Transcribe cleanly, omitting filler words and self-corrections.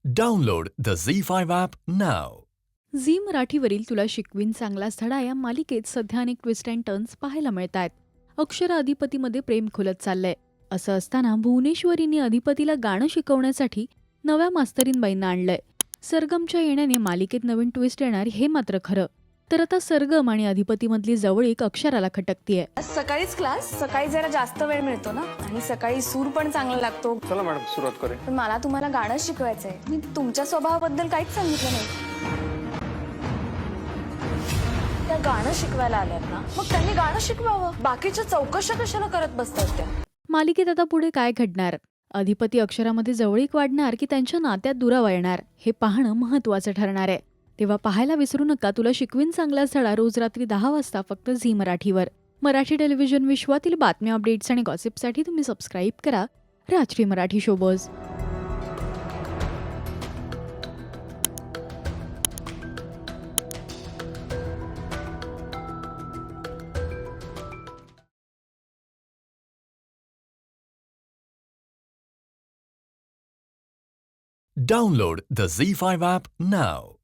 Download the Z5 app now. Zee मराठीवरील तुला शिकवीन चांगलाच धडा या मालिकेत सध्या अनेक ट्विस्ट अँड टर्न्स पाहायला मिळत आहेत. अक्षरा अधिपतीमध्ये प्रेम खोलत चाललंय. असं असताना भुवनेश्वरींनी अधिपतीला गाणं शिकवण्यासाठी नव्या मास्तरीनबाईंना आणलंय. सरगमच्या येण्याने मालिकेत नवीन ट्विस्ट येणार हे मात्र खरं. तर आता सरगम आणि अधिपतीमधली जवळीक अक्षराला खटकतीये. सकाळीच क्लास, सकाळी जरा जास्त वेळ मिळतो ना आणि सकाळी सूर पण चांगला लागतो. चला मॅडम सुरुवात करूया. पण मला तुम्हाला गाणं शिकवायचंय. मी तुमच्या स्वभावाबद्दल काहीच सांगितलं नाही. त्या गाणं शिकवायला आल्यात ना, मग त्यांनी गाणं शिकवावं. बाकीच्या चौकशा कशाला करत बसतात त्या. मालिकेत आता पुढे काय घडणार? अधिपती अक्षरामध्ये जवळीक वाढणार की त्यांच्या नात्यात दुरावा येणार हे पाहणं महत्त्वाचं ठरणार आहे. तेव्हा पाहायला विसरू नका तुला शिकवीन चांगलाच धडा रोज रात्री 10 वाजता फक्त झी मराठीवर. मराठी टेलिव्हिजन विश्वातील बातम्या, अपडेट्स आणि गॉसिपसाठी तुम्ही सबस्क्राईब करा Rajshri Marathi showbiz. Download the Z5 app now.